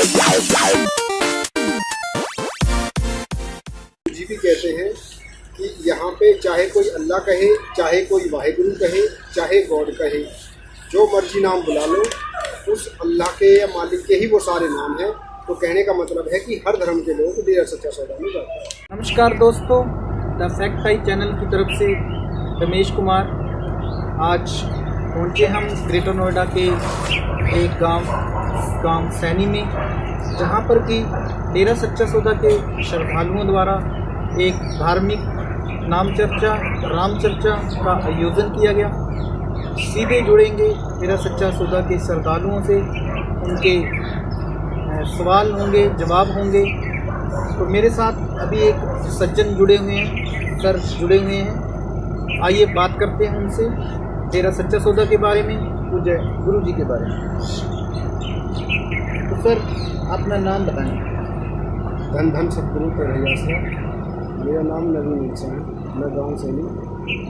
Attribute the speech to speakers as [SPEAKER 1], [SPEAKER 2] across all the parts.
[SPEAKER 1] जी भी कहते हैं कि यहाँ पे चाहे कोई अल्लाह कहे, चाहे कोई वाहिगुरु कहे, चाहे गॉड कहे, जो मर्जी नाम बुला लो, उस अल्लाह के या मालिक के ही वो सारे नाम हैं। तो कहने का मतलब है कि हर धर्म के लोग डेरा सच्चा सौदा में जाते हैं।
[SPEAKER 2] नमस्कार दोस्तों, द फैक्ट टाइप चैनल की तरफ से रमेश कुमार। आज पहुँचे हम ग्रेटर नोएडा के एक गांव सैनी में, जहां पर कि डेरा सच्चा सौदा के श्रद्धालुओं द्वारा एक धार्मिक नाम चर्चा, राम चर्चा का आयोजन किया गया। सीधे जुड़ेंगे डेरा सच्चा सौदा के श्रद्धालुओं से, उनके सवाल होंगे, जवाब होंगे। तो मेरे साथ अभी एक सज्जन जुड़े हुए हैं, सर जुड़े हुए हैं। आइए बात करते हैं उनसे डेरा सच्चा सौदा के बारे में, पूज्य गुरु जी के बारे में। तो सर, अपना नाम बताएं।
[SPEAKER 1] धन धन सतगुरु कन्हैया से। मेरा नाम नवीन निल्सन है। मैं गांव सैनी,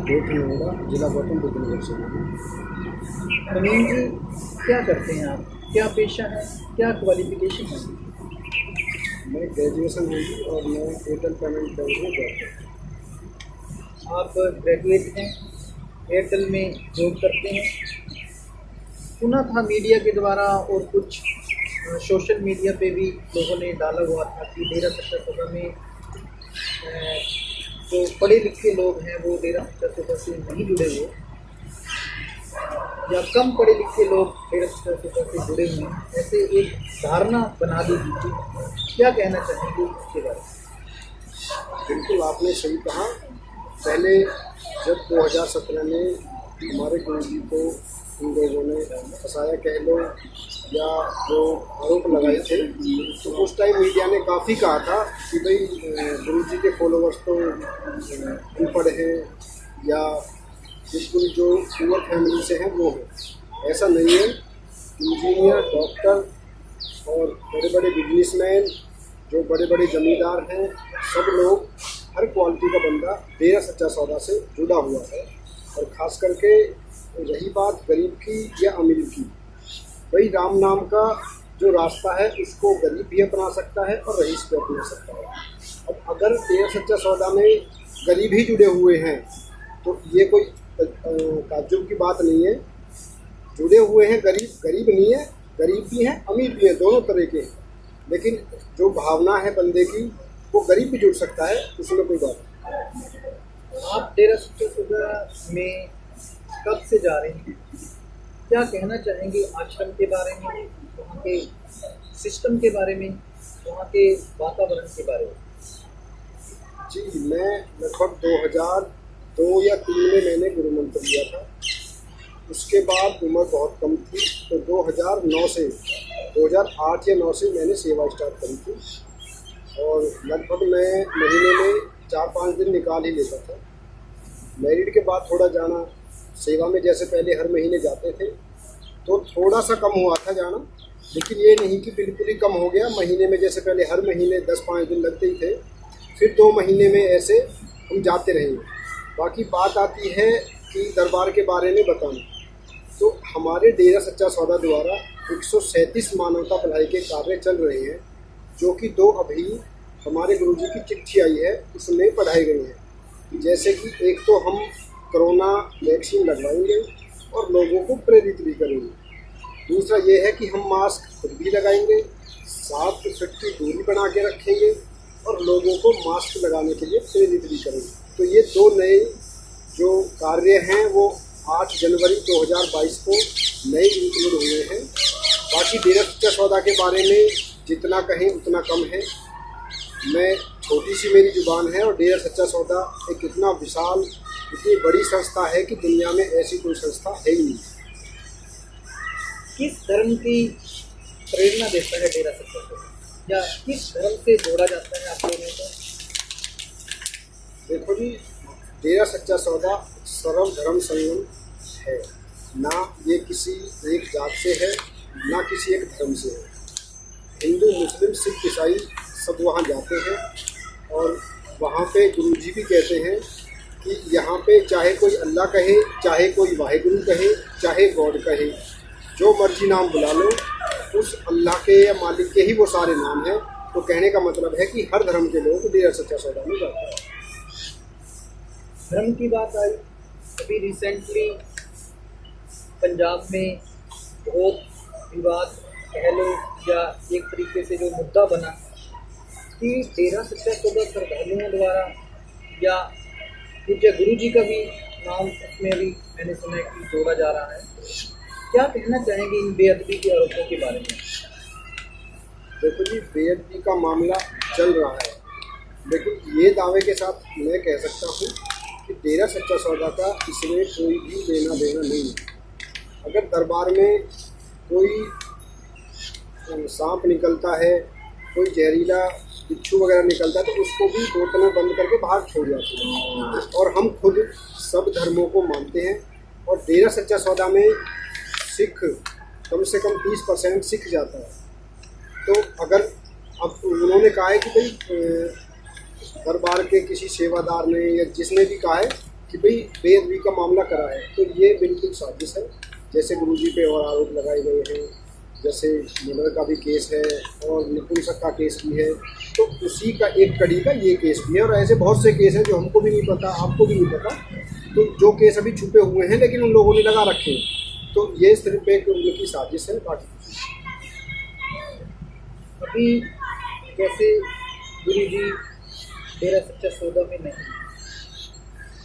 [SPEAKER 1] ग्रेटर नोएडा, जिला गौतम बुद्ध नगर से हूँ।
[SPEAKER 2] नवीन जी, क्या करते हैं आप? क्या पेशा है, क्या क्वालिफिकेशन है?
[SPEAKER 1] मैं ग्रेजुएशन हुई और मैं एयरटेल पेमेंट बैंक में जॉब करता हूँ।
[SPEAKER 2] आप ग्रेजुएट हैं, एयरटेल में जॉब करते हैं। सुना था मीडिया के द्वारा और कुछ सोशल मीडिया पे भी लोगों ने डाला हुआ था कि डेरा सच्चा सौदा में जो पढ़े लिखे लोग हैं वो डेरा सच्चा सौदा से नहीं जुड़े हुए, या कम पढ़े लिखे लोग डेरा सच्चा सौदा से जुड़े हुए हैं, ऐसे एक धारणा बना दी गई थी। क्या कहना चाहेंगे इसके बारे में?
[SPEAKER 1] बिल्कुल आपने सही कहा। पहले जब 2017 में हमारे गुरु जी को इन लोगों ने फंसाया कह लो, या जो आरोप लगाए थे, तो उस टाइम मीडिया ने काफ़ी कहा था कि भाई गुरु जी के फॉलोवर्स तो अनपढ़ हैं या बिल्कुल जो पुअर फैमिली से हैं वो हैं। ऐसा नहीं है। इंजीनियर, डॉक्टर और बड़े बड़े बिजनेसमैन, जो बड़े बड़े ज़मींदार हैं, सब लोग, हर क्वालिटी का बंदा डेरा सच्चा सौदा से जुड़ा हुआ है। और ख़ास करके रही बात गरीब की या अमीर की, भाई राम नाम का जो रास्ता है उसको गरीब भी अपना सकता है और रईस भी अपना सकता है। अब अगर डेरा सच्चा सौदा में गरीब ही जुड़े हुए हैं तो ये कोई ताज्जुब की बात नहीं है। जुड़े हुए हैं, गरीब नहीं है, गरीब भी हैं, अमीर भी हैं, दोनों तरह के हैं। लेकिन जो भावना है बंदे की, वो गरीब भी जुड़ सकता है, उसमें कोई बात नहीं।
[SPEAKER 2] आप डेरा सच्चा सौदा में कब से जा रहे हैं? क्या कहना चाहेंगे आश्रम के बारे में, वहाँ के सिस्टम के बारे में, वहाँ के वातावरण के बारे में?
[SPEAKER 1] जी, मैं लगभग 2002 या 2003 में मैंने गुरु मंत्र लिया था। उसके बाद उम्र बहुत कम थी, तो 2008 या 2009 से मैंने सेवा स्टार्ट करी थी। और लगभग मैं महीने में 4-5 दिन निकाल ही लेता था। मैरिड के बाद थोड़ा जाना सेवा में, जैसे पहले हर महीने जाते थे, तो थोड़ा सा कम हुआ था जाना, लेकिन ये नहीं कि बिल्कुल ही कम हो गया। महीने में जैसे पहले हर महीने 10-5 दिन लगते ही थे, फिर 2 महीने में ऐसे हम जाते रहे। बाकी बात आती है कि दरबार के बारे में बताना, तो हमारे डेरा सच्चा सौदा द्वारा 137 मानवता भलाई के कार्य चल रहे हैं, जो कि 2 अभी हमारे गुरुजी की चिट्ठी आई है, उसमें पढ़ाए गए हैं। जैसे कि एक तो हम कोरोना वैक्सीन लगवाएंगे और लोगों को प्रेरित भी करेंगे। दूसरा ये है कि हम मास्क खुद भी लगाएंगे, 7 फीट की दूरी बना के रखेंगे और लोगों को मास्क लगाने के लिए प्रेरित भी करेंगे। तो ये 2 नए जो कार्य हैं वो 8 जनवरी 2022 को नए इंक्लूड हुए हैं। बाकी डेरा सच्चा सौदा के बारे में जितना कहें उतना कम है। मैं छोटी सी मेरी जुबान है, और डेरा सच्चा सौदा एक इतना विशाल, इतनी बड़ी संस्था है कि दुनिया में ऐसी कोई संस्था है ही नहीं।
[SPEAKER 2] किस धर्म की प्रेरणा देता है डेरा सच्चा सौदा, या किस धर्म से जोड़ा जाता है आप लोगों को?
[SPEAKER 1] देखो जी, डेरा सच्चा सौदा सर्व धर्म संगम है। ना ये किसी एक जात से है, ना किसी एक धर्म से है। हिंदू, मुस्लिम, सिख, ईसाई सब वहाँ जाते हैं। और वहाँ पे गुरुजी भी कहते हैं कि यहाँ पे चाहे कोई अल्लाह कहे, चाहे कोई वाहिगुरु कहे, चाहे गॉड कहे, जो मर्जी नाम बुला लो, उस अल्लाह के या मालिक के ही वो सारे नाम हैं। तो कहने का मतलब है कि हर धर्म के लोग डेरा सच्चा सौदा में जाते हैं।
[SPEAKER 2] धर्म की बात आई, अभी रिसेंटली पंजाब में बहुत विवाद कह लो या एक तरीके से जो मुद्दा बना कि डेरा सच्चा सौदा श्रद्धालुओं द्वारा या पूज्य गुरु जी का भी नाम उसमें भी मैंने सुना कि जोड़ा जा रहा है। क्या कहना चाहेंगे इन बेअदबी के आरोपों के बारे में?
[SPEAKER 1] देखो जी, बेअदबी का मामला चल रहा है, लेकिन ये दावे के साथ मैं कह सकता हूँ कि डेरा सच्चा सौदा का इसमें कोई भी लेना देना नहीं है। अगर दरबार में कोई सांप निकलता है, कोई जहरीला बिच्छू वगैरह निकलता है, तो उसको भी बोतल में बंद करके बाहर छोड़ जाते हैं। और हम खुद सब धर्मों को मानते हैं, और डेरा सच्चा सौदा में सिख कम से कम 30% सिख जाता है। तो अगर अब उन्होंने कहा है कि भाई दरबार के किसी सेवादार ने या जिसने भी कहा है कि भाई बेअदबी का मामला करा है, तो ये बिल्कुल साजिश है। जैसे गुरुजी पे और आरोप लगाए गए हैं, जैसे मर्डर का भी केस है और नपुंसक का केस भी है, तो उसी का एक कड़ी का ये केस भी है। और ऐसे बहुत से केस हैं जो हमको भी नहीं पता, आपको भी नहीं पता, तो जो केस अभी छुपे हुए हैं लेकिन उन लोगों ने लगा रखे हैं। तो ये सिर्फ एक उनकी साजिश है, बाकी
[SPEAKER 2] अभी जैसे गुरु जी डेरा सच्चा सौदा में नहीं,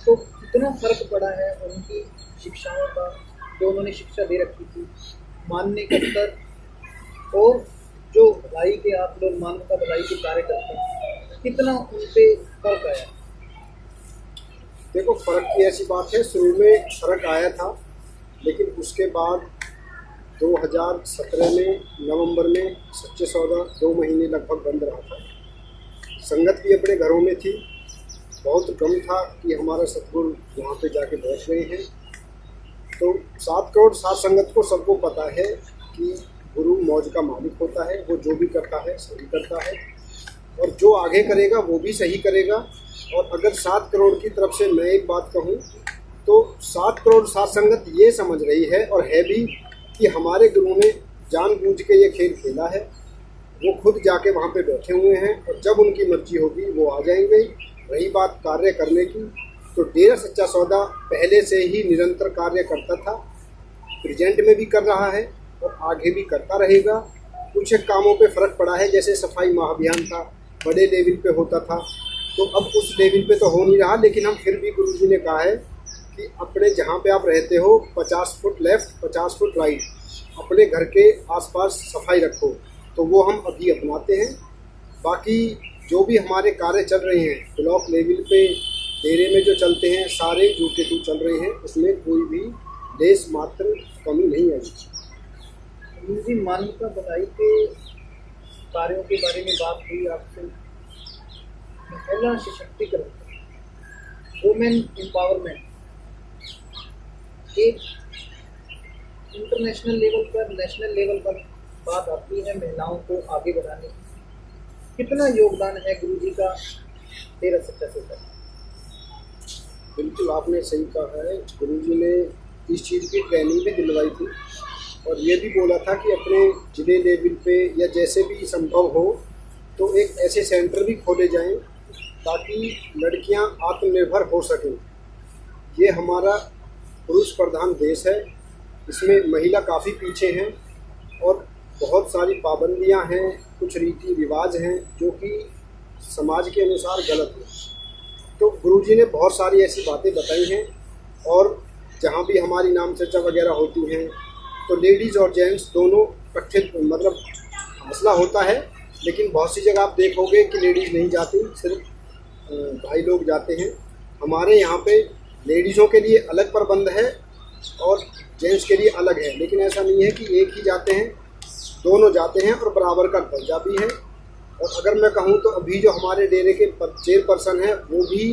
[SPEAKER 2] तो कितना फर्क पड़ा है उनकी शिक्षाओं का, जो उन्होंने शिक्षा दे रखी थी, मानने का स्तर, और जो भलाई के आप लोग मानवता भलाई के कार्य करते हैं, कितना उन पे फर्क आया?
[SPEAKER 1] देखो, फ़र्क की ऐसी बात है, शुरू में फ़र्क आया था, लेकिन उसके बाद 2017 में नवंबर में सच्चे सौदा 2 महीने लगभग बंद रहा था। संगत भी अपने घरों में थी, बहुत गम था कि हमारा सतगुरु वहाँ पे जाके बैठ गए हैं। तो 7 करोड़ सात संगत को सबको पता है कि गुरु मौज का मालिक होता है, वो जो भी करता है सही करता है, और जो आगे करेगा वो भी सही करेगा। और अगर 7 करोड़ की तरफ से मैं एक बात कहूँ तो 7 करोड़ सात संगत ये समझ रही है और है भी कि हमारे गुरु ने जानबूझ के ये खेल खेला है। वो खुद जाके वहाँ पे बैठे हुए हैं, और जब उनकी मर्जी होगी वो आ जाएंगे। रही बात कार्य करने की, तो डेरा सच्चा सौदा पहले से ही निरंतर कार्य करता था, प्रेजेंट में भी कर रहा है और आगे भी करता रहेगा। कुछ कामों पे फ़र्क पड़ा है, जैसे सफाई महाअभियान था, बड़े लेवल पे होता था, तो अब उस लेवल पे तो हो नहीं रहा। लेकिन हम फिर भी गुरुजी ने कहा है कि अपने जहाँ पे आप रहते हो 50 फुट लेफ़्ट 50 फुट राइट अपने घर के आसपास सफाई रखो, तो वो हम अभी अपनाते हैं। बाकी जो भी हमारे कार्य चल रहे हैं ब्लॉक लेवल पे, डेरे में जो चलते हैं, सारे जूते टू चल रहे हैं, उसमें कोई भी लेस मात्र कमी नहीं आई।
[SPEAKER 2] जी, मानवता भलाई के कार्यों के बारे में बात हुई आपसे, महिला सशक्तिकरण, वुमेन एम्पावरमेंट, एक इंटरनेशनल लेवल पर, नेशनल लेवल पर बात आती है महिलाओं को आगे बढ़ाने की। कितना योगदान है गुरु जी का डेरा सच्चा सौदा?
[SPEAKER 1] बिल्कुल आपने सही कहा है। गुरुजी ने इस चीज़ की ट्रेनिंग भी दिलवाई थी, और ये भी बोला था कि अपने जिले लेवल पे या जैसे भी संभव हो तो एक ऐसे सेंटर भी खोले जाएं ताकि लड़कियां आत्मनिर्भर हो सकें। ये हमारा पुरुष प्रधान देश है, इसमें महिला काफ़ी पीछे हैं और बहुत सारी पाबंदियां हैं, कुछ रीति रिवाज हैं जो कि समाज के अनुसार गलत हैं। तो गुरुजी ने बहुत सारी ऐसी बातें बताई हैं, और जहाँ भी हमारी नाम चर्चा वगैरह होती हैं तो लेडीज़ और जेंट्स दोनों इकट्ठे मतलब हौसला होता है। लेकिन बहुत सी जगह आप देखोगे कि लेडीज़ नहीं जाती, सिर्फ भाई लोग जाते हैं। हमारे यहाँ पे लेडीज़ों के लिए अलग प्रबंध है और जेंट्स के लिए अलग है, लेकिन ऐसा नहीं है कि एक ही जाते हैं, दोनों जाते हैं और बराबर का दर्जा भी है। और अगर मैं कहूँ तो अभी जो हमारे डेरे के चेयरपर्सन है वो भी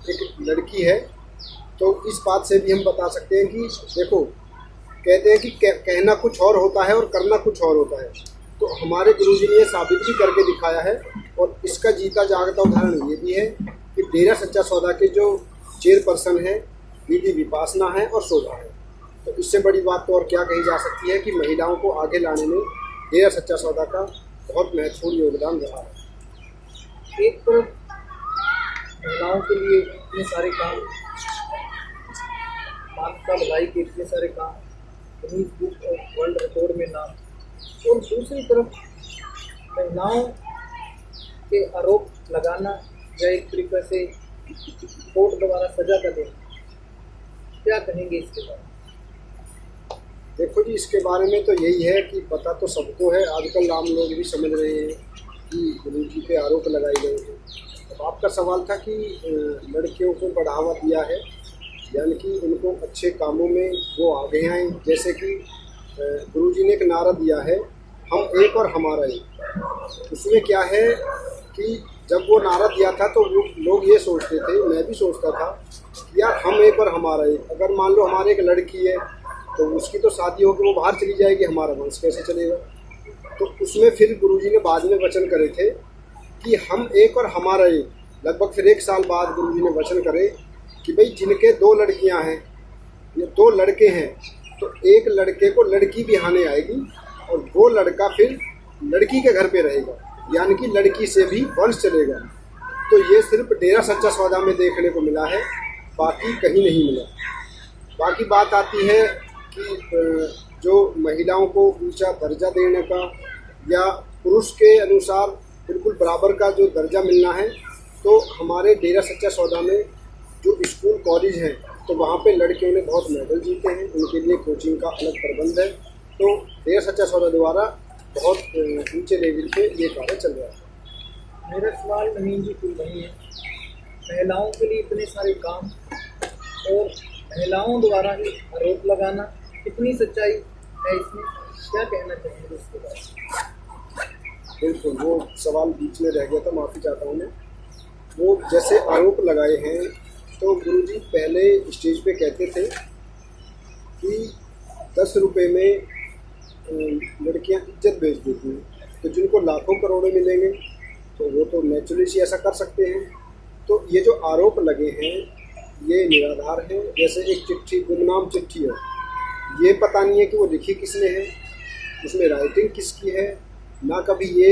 [SPEAKER 1] एक लड़की है। तो इस बात से भी हम बता सकते हैं कि देखो, कहते हैं कि कहना कुछ और होता है और करना कुछ और होता है। तो हमारे गुरुजी ने ये साबित भी करके दिखाया है, और इसका जीता जागता उदाहरण ये भी है कि डेरा सच्चा सौदा के जो चेयरपर्सन है दीदी विपासना है और शोभा है। तो इससे बड़ी बात तो और क्या कही जा सकती है कि महिलाओं को आगे लाने में डेरा सच्चा सौदा का बहुत महत्वपूर्ण योगदान रहा है।
[SPEAKER 2] एक तरफ महिलाओं के लिए इतने सारे काम, मानवता भलाई के इतने सारे काम, Guinness book of world record में नाम, और दूसरी तरफ महिलाओं के आरोप लगाना या एक तरीके से कोर्ट द्वारा सजा का देना, क्या कहेंगे इसके बारे में?
[SPEAKER 1] देखो जी, इसके बारे में तो यही है कि पता तो सबको है, आजकल आम लोग भी समझ रहे हैं कि गुरु जी पे आरोप लगाए गए हैं। अब आपका सवाल था कि लड़कियों को बढ़ावा दिया है, यानी कि उनको अच्छे कामों में वो आगे आए। जैसे कि गुरु जी ने एक नारा दिया है, हम एक और हमारा एक। उसमें क्या है कि जब वो नारा दिया था तो लोग ये सोचते थे, मैं भी सोचता था कि यार हम एक और हमारा एक। अगर मान लो हमारे एक लड़की है तो उसकी तो शादी होकर वो बाहर चली जाएगी, हमारा वंश कैसे चलेगा? तो उसमें फिर गुरुजी ने बाद में वचन करे थे कि हम एक और हमारा एक। लगभग फिर 1 साल बाद गुरुजी ने वचन करे कि भाई जिनके 2 लड़कियां हैं या 2 लड़के हैं तो एक लड़के को लड़की बिहाने आएगी और वो लड़का फिर लड़की के घर पे रहेगा, यानी कि लड़की से भी वंश चलेगा। तो ये सिर्फ डेरा सच्चा सौदा में देखने को मिला है, बाकी कहीं नहीं मिला। बाकी बात आती है कि जो महिलाओं को ऊंचा दर्जा देने का या पुरुष के अनुसार बिल्कुल बराबर का जो दर्जा मिलना है, तो हमारे डेरा सच्चा सौदा में जो स्कूल कॉलेज हैं तो वहाँ पे लड़कियों ने बहुत मेडल जीते हैं, उनके लिए कोचिंग का अलग प्रबंध है। तो डेरा सच्चा सौदा द्वारा बहुत ऊंचे लेवल पे ये कार्य चल रहा है।
[SPEAKER 2] मेरा सवाल नवीन जी कोई नहीं है, महिलाओं के लिए इतने सारे काम और महिलाओं द्वारा ही आरोप लगाना, कितनी सच्चाई है इसमें, क्या कहना चाहेंगे इसके बारे में?
[SPEAKER 1] बिल्कुल, वो सवाल बीच में रह गया था, माफ़ी चाहता हूँ मैं। वो जैसे आरोप लगाए हैं तो गुरुजी पहले स्टेज पे कहते थे कि 10 रुपये में लड़कियां इज्जत बेच देती हैं, तो जिनको लाखों करोड़ों मिलेंगे तो वो तो नेचुरली ही ऐसा कर सकते हैं। तो ये जो आरोप लगे हैं ये निराधार है। जैसे एक चिट्ठी, गुमनाम चिट्ठी है, ये पता नहीं है कि वो लिखी किसने है, उसमें राइटिंग किसकी है, ना कभी ये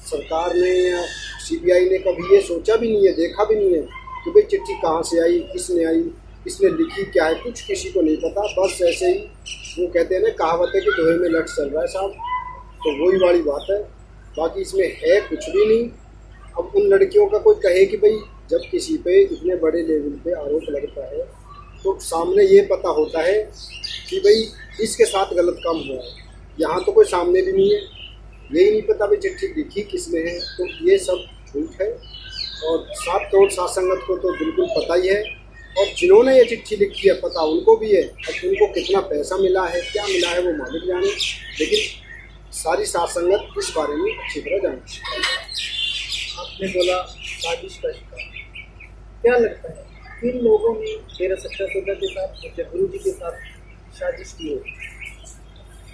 [SPEAKER 1] सरकार ने या सीबीआई ने कभी ये सोचा भी नहीं है, देखा भी नहीं है कि भाई चिट्ठी कहाँ से आई, किसने आई, किसने लिखी, क्या है, कुछ किसी को नहीं पता। बस ऐसे ही वो कहते हैं ना, कहावत है कि दोहे में लट चल रहा है साहब, तो वही वाली बात है। बाकी इसमें है कुछ भी नहीं। अब उन लड़कियों का कोई कहे कि भाई जब किसी पे इतने बड़े लेवल पे आरोप लगता है तो सामने ये पता होता है कि भाई इसके साथ गलत काम हुआ है, यहाँ तो कोई सामने भी नहीं है, यही नहीं पता भाई चिट्ठी लिखी किसने है। तो ये सब झूठ है और सात करोड़ सात संगत को तो बिल्कुल पता ही है, और जिन्होंने ये चिट्ठी लिखी है पता उनको भी है। अब उनको कितना पैसा मिला है, क्या मिला है, वो मालिक जाने, लेकिन सारी सात संगत इस बारे में अच्छी तरह जानती है।
[SPEAKER 2] आपने बोला साजिश का शिकार, क्या लगता है किन लोगों ने डेरा सच्चा सौदा के साथ या गुरु जी के साथ साजिश की हो?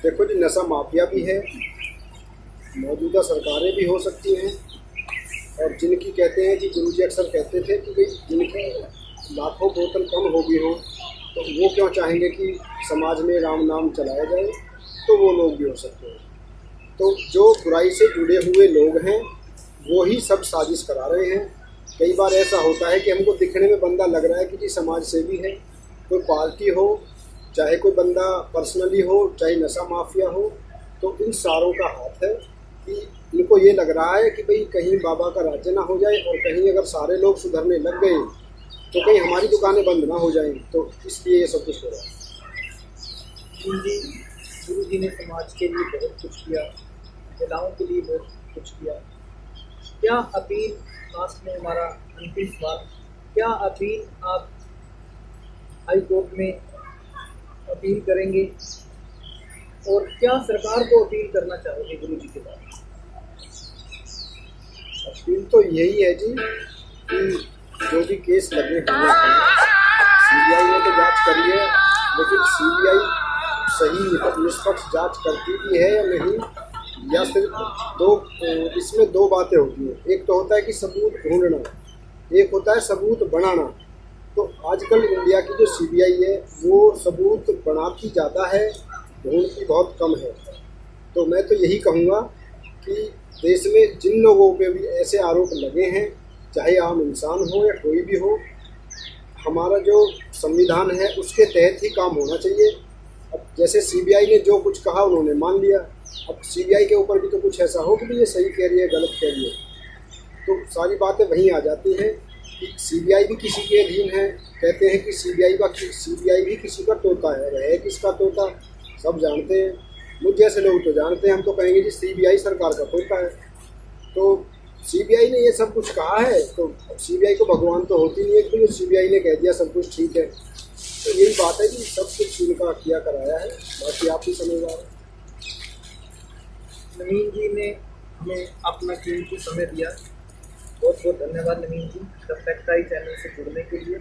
[SPEAKER 1] देखो जी, नशा माफिया भी है, मौजूदा सरकारें भी हो सकती हैं, और जिनकी कहते हैं कि गुरु जी अक्सर कहते थे कि भाई जिनकी लाखों बोतल कम हो गई हो तो वो क्यों चाहेंगे कि समाज में राम नाम चलाया जाए, तो वो लोग भी हो सकते हैं। तो जो बुराई से जुड़े हुए लोग हैं वो ही सब साजिश करा रहे हैं। कई बार ऐसा होता है कि हमको दिखने में बंदा लग रहा है कि जी समाज सेवी है, कोई पार्टी हो, चाहे कोई बंदा पर्सनली हो, चाहे नशा माफिया हो, तो इन सारों का हाथ है कि इनको ये लग रहा है कि भाई कहीं बाबा का राज्य ना हो जाए, और कहीं अगर सारे लोग सुधरने लग गए तो कहीं हमारी दुकानें बंद ना हो जाएं, तो इसलिए ये सब कुछ हो रहा है।
[SPEAKER 2] गुरु जी ने समाज के लिए बहुत कुछ किया, महिलाओं के लिए बहुत कुछ किया। क्या अपील, लास्ट में हमारा अंतिम सवाल, क्या अपील आप हाई कोर्ट में अपील करेंगे और क्या सरकार को अपील करना चाहोगे गुरु जी के बाद?
[SPEAKER 1] अपील तो यही है जी कि जो भी केस लगे हुए हैं, सीबीआई ने तो जांच करी है, लेकिन सीबीआई सही निष्पक्ष जांच करती भी है या नहीं, या सिर्फ इसमें दो बातें होती हैं। एक तो होता है कि सबूत ढूंढना, एक होता है सबूत बनाना। तो आजकल इंडिया की जो सीबीआई है वो सबूत बनाती ज़्यादा है, ढूंढती बहुत कम है। तो मैं तो यही कहूँगा कि देश में जिन लोगों पे भी ऐसे आरोप लगे हैं, चाहे आम इंसान हो या कोई भी हो, हमारा जो संविधान है उसके तहत ही काम होना चाहिए। अब जैसे सीबीआई ने जो कुछ कहा उन्होंने मान लिया, अब सीबीआई के ऊपर भी तो कुछ ऐसा हो कि भी ये सही कह रही है गलत कह रही है, तो सारी बातें वहीं आ जाती हैं कि सीबीआई भी किसी के अधीन है। कहते हैं कि सीबीआई भी किसी का तोता है, वह है किसका तोता सब जानते हैं। मुझ जैसे लोग तो जानते हैं, हम तो कहेंगे कि सीबीआई सरकार का तोता है। तो सीबीआई ने ये सब कुछ कहा है, तो सीबीआई को भगवान तो होती नहीं है कि सीबीआई ने कह दिया सब कुछ ठीक है। तो यही बात है कि सब कुछ इनका किया कराया है, बाकी आप ही समझदार हैं।
[SPEAKER 2] नवीन जी ने हमें अपना कीमती समय दिया, बहुत बहुत धन्यवाद नवीन जी द फैक्ट आई चैनल से जुड़ने के लिए।